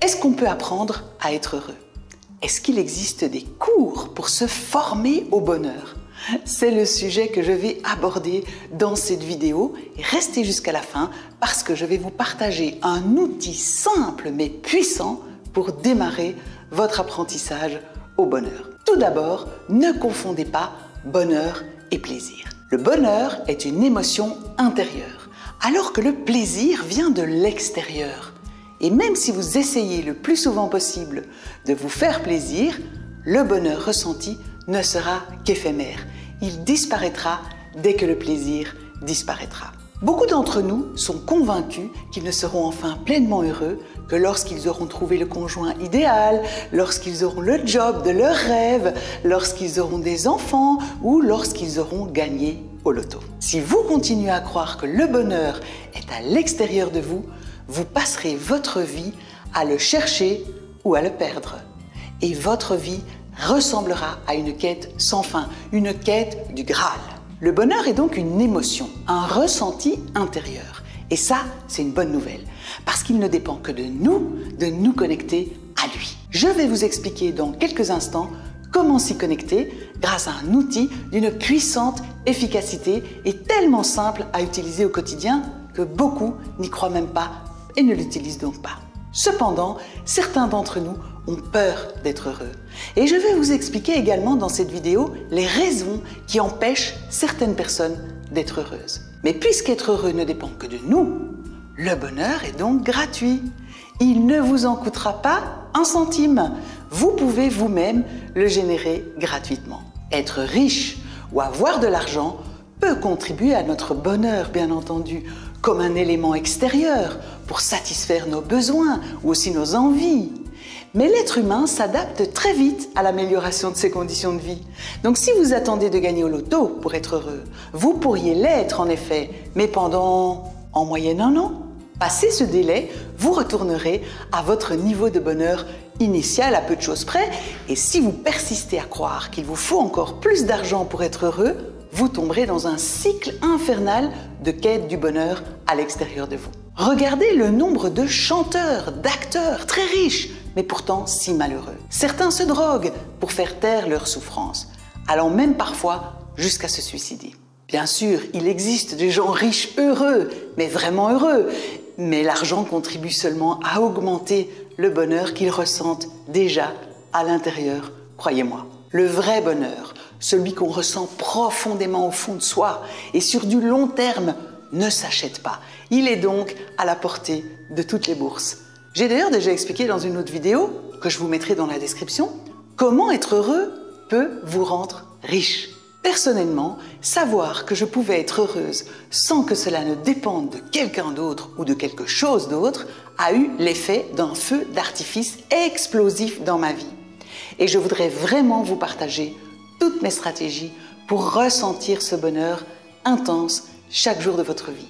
Est-ce qu'on peut apprendre à être heureux? Est-ce qu'il existe des cours pour se former au bonheur? C'est le sujet que je vais aborder dans cette vidéo. Restez jusqu'à la fin parce que je vais vous partager un outil simple mais puissant pour démarrer votre apprentissage au bonheur. Tout d'abord, ne confondez pas bonheur et plaisir. Le bonheur est une émotion intérieure, alors que le plaisir vient de l'extérieur. Et même si vous essayez le plus souvent possible de vous faire plaisir, le bonheur ressenti ne sera qu'éphémère. Il disparaîtra dès que le plaisir disparaîtra. Beaucoup d'entre nous sont convaincus qu'ils ne seront enfin pleinement heureux que lorsqu'ils auront trouvé le conjoint idéal, lorsqu'ils auront le job de leurs rêves, lorsqu'ils auront des enfants ou lorsqu'ils auront gagné au loto. Si vous continuez à croire que le bonheur est à l'extérieur de vous, vous passerez votre vie à le chercher ou à le perdre. Et votre vie ressemblera à une quête sans fin, une quête du Graal. Le bonheur est donc une émotion, un ressenti intérieur. Et ça, c'est une bonne nouvelle, parce qu'il ne dépend que de nous connecter à lui. Je vais vous expliquer dans quelques instants comment s'y connecter grâce à un outil d'une puissante efficacité et tellement simple à utiliser au quotidien que beaucoup n'y croient même pas et ne l'utilisent donc pas. Cependant, certains d'entre nous ont peur d'être heureux. Et je vais vous expliquer également dans cette vidéo les raisons qui empêchent certaines personnes d'être heureuses. Mais puisqu'être heureux ne dépend que de nous, le bonheur est donc gratuit. Il ne vous en coûtera pas un centime. Vous pouvez vous-même le générer gratuitement. Être riche ou avoir de l'argent peut contribuer à notre bonheur, bien entendu, comme un élément extérieur pour satisfaire nos besoins ou aussi nos envies. Mais l'être humain s'adapte très vite à l'amélioration de ses conditions de vie. Donc si vous attendez de gagner au loto pour être heureux, vous pourriez l'être en effet, mais pendant en moyenne 1 an. Passé ce délai, vous retournerez à votre niveau de bonheur initial à peu de choses près. Et si vous persistez à croire qu'il vous faut encore plus d'argent pour être heureux, vous tomberez dans un cycle infernal de quête du bonheur à l'extérieur de vous. Regardez le nombre de chanteurs, d'acteurs très riches, mais pourtant si malheureux. Certains se droguent pour faire taire leur souffrance, allant même parfois jusqu'à se suicider. Bien sûr, il existe des gens riches heureux, mais vraiment heureux, mais l'argent contribue seulement à augmenter le bonheur qu'ils ressentent déjà à l'intérieur, croyez-moi. Le vrai bonheur, celui qu'on ressent profondément au fond de soi et sur du long terme, ne s'achète pas. Il est donc à la portée de toutes les bourses. J'ai d'ailleurs déjà expliqué dans une autre vidéo, que je vous mettrai dans la description, comment être heureux peut vous rendre riche. Personnellement, savoir que je pouvais être heureuse sans que cela ne dépende de quelqu'un d'autre ou de quelque chose d'autre a eu l'effet d'un feu d'artifice explosif dans ma vie. Et je voudrais vraiment vous partager toutes mes stratégies pour ressentir ce bonheur intense chaque jour de votre vie.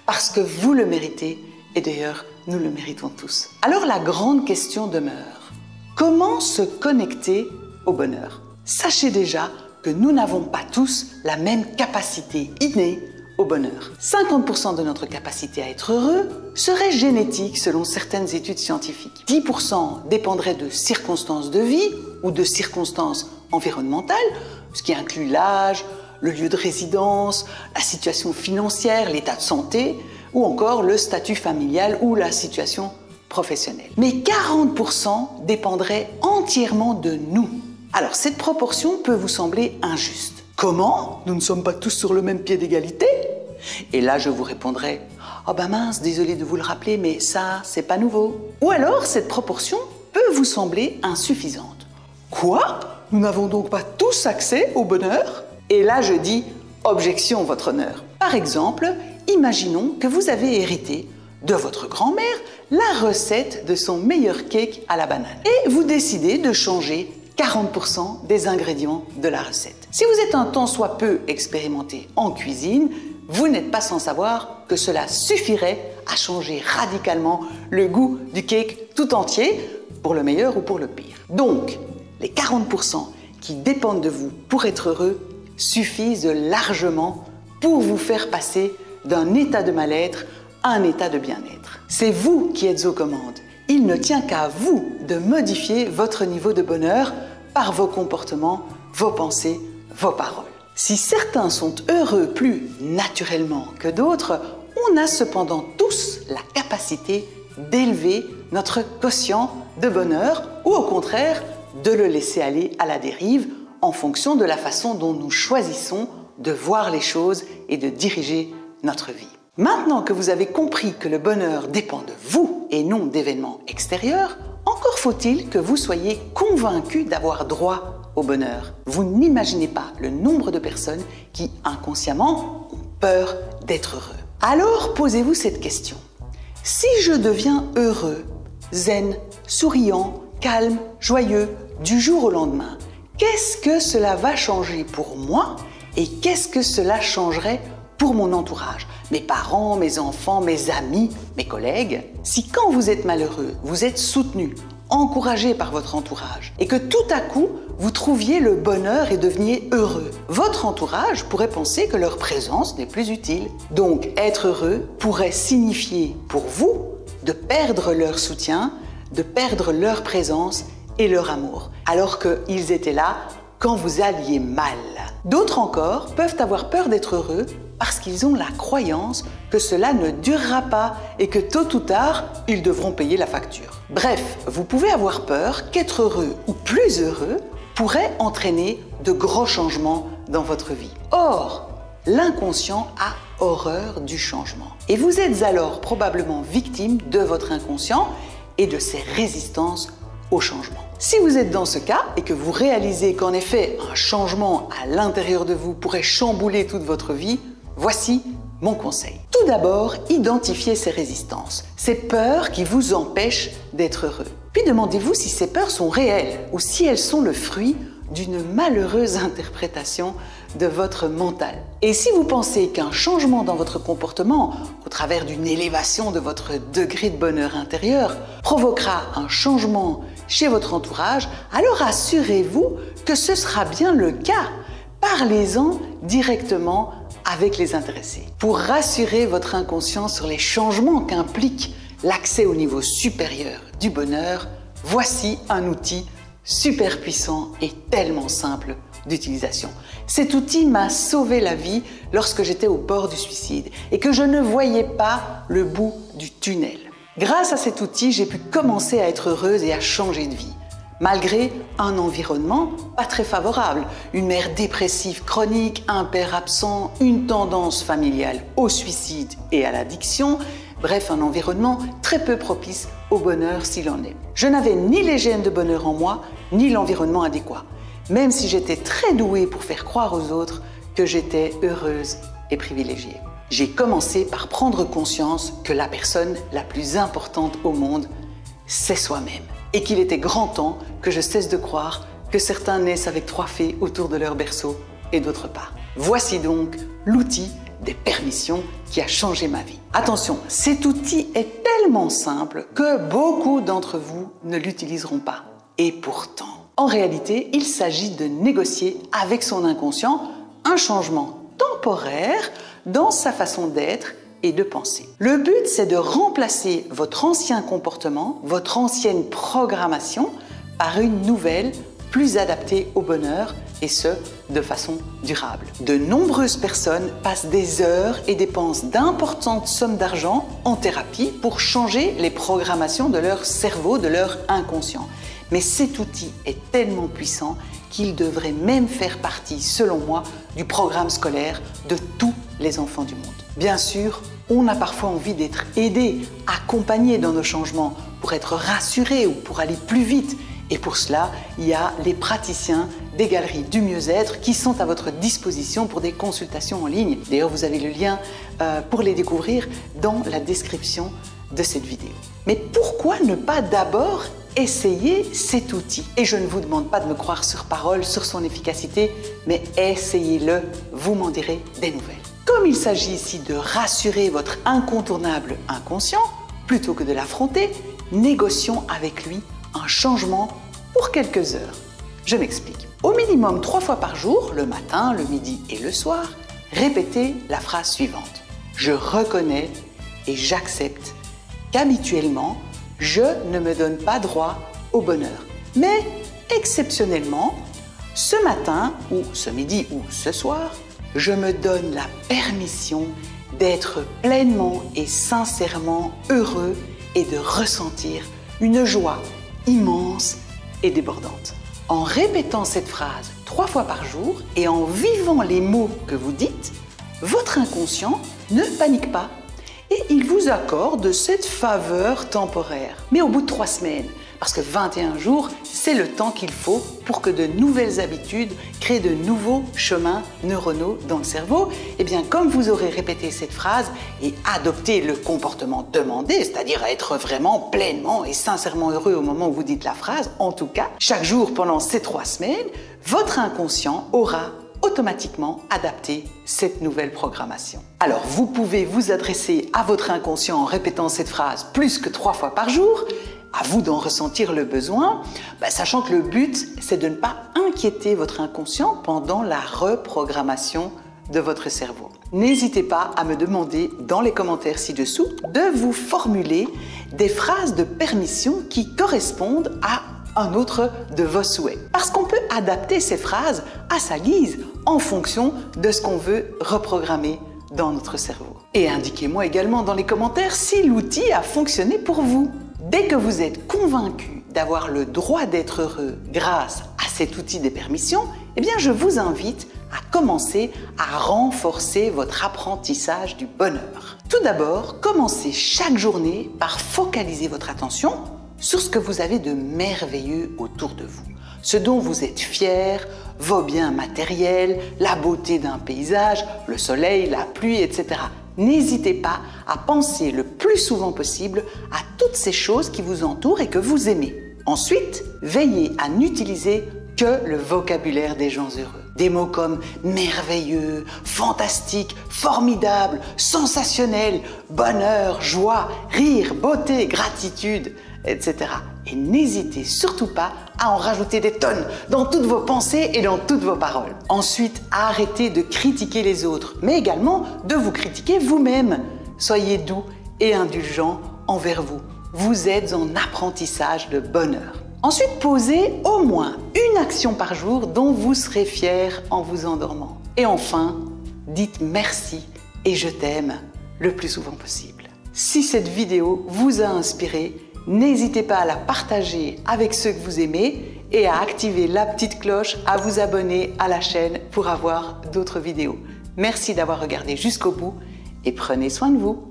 Parce que vous le méritez et d'ailleurs, nous le méritons tous. Alors la grande question demeure, comment se connecter au bonheur? Sachez déjà que nous n'avons pas tous la même capacité innée au bonheur. 50% de notre capacité à être heureux serait génétique selon certaines études scientifiques. 10% dépendrait de circonstances de vie ou de circonstances environnementales, ce qui inclut l'âge, le lieu de résidence, la situation financière, l'état de santé ou encore le statut familial ou la situation professionnelle. Mais 40% dépendrait entièrement de nous. Alors cette proportion peut vous sembler injuste. Comment? Nous ne sommes pas tous sur le même pied d'égalité? Et là je vous répondrai, oh ben mince, désolé de vous le rappeler, mais ça, c'est pas nouveau. Ou alors cette proportion peut vous sembler insuffisante. Quoi? Nous n'avons donc pas tous accès au bonheur? Et là je dis, objection votre honneur. Par exemple, imaginons que vous avez hérité de votre grand-mère la recette de son meilleur cake à la banane. Et vous décidez de changer 40% des ingrédients de la recette. Si vous êtes un tant soit peu expérimenté en cuisine, vous n'êtes pas sans savoir que cela suffirait à changer radicalement le goût du cake tout entier, pour le meilleur ou pour le pire. Donc, les 40% qui dépendent de vous pour être heureux suffisent largement pour vous faire passer d'un état de mal-être à un état de bien-être. C'est vous qui êtes aux commandes. Il ne tient qu'à vous de modifier votre niveau de bonheur par vos comportements, vos pensées, vos paroles. Si certains sont heureux plus naturellement que d'autres, on a cependant tous la capacité d'élever notre quotient de bonheur ou au contraire de le laisser aller à la dérive en fonction de la façon dont nous choisissons de voir les choses et de diriger notre vie. Maintenant que vous avez compris que le bonheur dépend de vous et non d'événements extérieurs, encore faut-il que vous soyez convaincu d'avoir droit au bonheur. Vous n'imaginez pas le nombre de personnes qui, inconsciemment, ont peur d'être heureux. Alors, posez-vous cette question. Si je deviens heureux, zen, souriant, calme, joyeux, du jour au lendemain, qu'est-ce que cela va changer pour moi et qu'est-ce que cela changerait pour mon entourage, mes parents, mes enfants, mes amis, mes collègues? Si quand vous êtes malheureux, vous êtes soutenu, encouragé par votre entourage et que tout à coup, vous trouviez le bonheur et deveniez heureux, votre entourage pourrait penser que leur présence n'est plus utile. Donc, être heureux pourrait signifier pour vous de perdre leur soutien, de perdre leur présence et leur amour, alors qu'ils étaient là quand vous alliez mal. D'autres encore peuvent avoir peur d'être heureux parce qu'ils ont la croyance que cela ne durera pas et que tôt ou tard, ils devront payer la facture. Bref, vous pouvez avoir peur qu'être heureux ou plus heureux pourrait entraîner de gros changements dans votre vie. Or, l'inconscient a horreur du changement. Et vous êtes alors probablement victime de votre inconscient et de ses résistances au changement. Si vous êtes dans ce cas et que vous réalisez qu'en effet, un changement à l'intérieur de vous pourrait chambouler toute votre vie, voici mon conseil. Tout d'abord, identifiez ces résistances, ces peurs qui vous empêchent d'être heureux. Puis demandez-vous si ces peurs sont réelles ou si elles sont le fruit d'une malheureuse interprétation de votre mental. Et si vous pensez qu'un changement dans votre comportement, au travers d'une élévation de votre degré de bonheur intérieur, provoquera un changement chez votre entourage, alors assurez-vous que ce sera bien le cas. Parlez-en directement avec les intéressés. Pour rassurer votre inconscient sur les changements qu'implique l'accès au niveau supérieur du bonheur, voici un outil super puissant et tellement simple d'utilisation. Cet outil m'a sauvé la vie lorsque j'étais au bord du suicide et que je ne voyais pas le bout du tunnel. Grâce à cet outil, j'ai pu commencer à être heureuse et à changer de vie. Malgré un environnement pas très favorable, une mère dépressive chronique, un père absent, une tendance familiale au suicide et à l'addiction, bref, un environnement très peu propice au bonheur s'il en est. Je n'avais ni les gènes de bonheur en moi, ni l'environnement adéquat, même si j'étais très douée pour faire croire aux autres que j'étais heureuse et privilégiée. J'ai commencé par prendre conscience que la personne la plus importante au monde, c'est soi-même. Et qu'il était grand temps que je cesse de croire que certains naissent avec 3 fées autour de leur berceau et d'autres pas. Voici donc l'outil des permissions qui a changé ma vie. Attention, cet outil est tellement simple que beaucoup d'entre vous ne l'utiliseront pas. Et pourtant, en réalité, il s'agit de négocier avec son inconscient un changement temporaire dans sa façon d'être et de penser. Le but, c'est de remplacer votre ancien comportement, votre ancienne programmation par une nouvelle, plus adaptée au bonheur, et ce, de façon durable. De nombreuses personnes passent des heures et dépensent d'importantes sommes d'argent en thérapie pour changer les programmations de leur cerveau, de leur inconscient. Mais cet outil est tellement puissant qu'il devrait même faire partie, selon moi, du programme scolaire de tous les enfants du monde. Bien sûr, on a parfois envie d'être aidé, accompagné dans nos changements pour être rassuré ou pour aller plus vite. Et pour cela, il y a les praticiens des galeries du mieux-être qui sont à votre disposition pour des consultations en ligne. D'ailleurs, vous avez le lien pour les découvrir dans la description de cette vidéo. Mais pourquoi ne pas d'abord essayer cet outil? Et je ne vous demande pas de me croire sur parole sur son efficacité, mais essayez-le, vous m'en direz des nouvelles. Comme il s'agit ici de rassurer votre incontournable inconscient, plutôt que de l'affronter, négocions avec lui un changement pour quelques heures. Je m'explique. Au minimum 3 fois par jour, le matin, le midi et le soir, répétez la phrase suivante. Je reconnais et j'accepte qu'habituellement, je ne me donne pas droit au bonheur. Mais exceptionnellement, ce matin, ou ce midi, ou ce soir, je me donne la permission d'être pleinement et sincèrement heureux et de ressentir une joie immense et débordante. En répétant cette phrase 3 fois par jour et en vivant les mots que vous dites, votre inconscient ne panique pas et il vous accorde cette faveur temporaire. Mais au bout de 3 semaines, parce que 21 jours, c'est le temps qu'il faut pour que de nouvelles habitudes créent de nouveaux chemins neuronaux dans le cerveau. Et bien, comme vous aurez répété cette phrase et adopté le comportement demandé, c'est-à-dire être vraiment pleinement et sincèrement heureux au moment où vous dites la phrase, en tout cas, chaque jour pendant ces 3 semaines, votre inconscient aura automatiquement adapté cette nouvelle programmation. Alors, vous pouvez vous adresser à votre inconscient en répétant cette phrase plus que 3 fois par jour. À vous d'en ressentir le besoin, sachant que le but, c'est de ne pas inquiéter votre inconscient pendant la reprogrammation de votre cerveau. N'hésitez pas à me demander dans les commentaires ci-dessous de vous formuler des phrases de permission qui correspondent à un autre de vos souhaits. Parce qu'on peut adapter ces phrases à sa guise en fonction de ce qu'on veut reprogrammer dans notre cerveau. Et indiquez-moi également dans les commentaires si l'outil a fonctionné pour vous. Dès que vous êtes convaincu d'avoir le droit d'être heureux grâce à cet outil des permissions, eh bien je vous invite à commencer à renforcer votre apprentissage du bonheur. Tout d'abord, commencez chaque journée par focaliser votre attention sur ce que vous avez de merveilleux autour de vous, ce dont vous êtes fier, vos biens matériels, la beauté d'un paysage, le soleil, la pluie, etc. N'hésitez pas à penser le plus souvent possible à toutes ces choses qui vous entourent et que vous aimez. Ensuite, veillez à n'utiliser que le vocabulaire des gens heureux. Des mots comme merveilleux, fantastique, formidable, sensationnel, bonheur, joie, rire, beauté, gratitude, etc. Et n'hésitez surtout pas à en rajouter des tonnes dans toutes vos pensées et dans toutes vos paroles. Ensuite, arrêtez de critiquer les autres, mais également de vous critiquer vous-même. Soyez doux et indulgents envers vous. Vous êtes en apprentissage de bonheur. Ensuite, posez au moins une action par jour dont vous serez fier en vous endormant. Et enfin, dites merci et je t'aime le plus souvent possible. Si cette vidéo vous a inspiré, n'hésitez pas à la partager avec ceux que vous aimez et à activer la petite cloche, à vous abonner à la chaîne pour avoir d'autres vidéos. Merci d'avoir regardé jusqu'au bout et prenez soin de vous.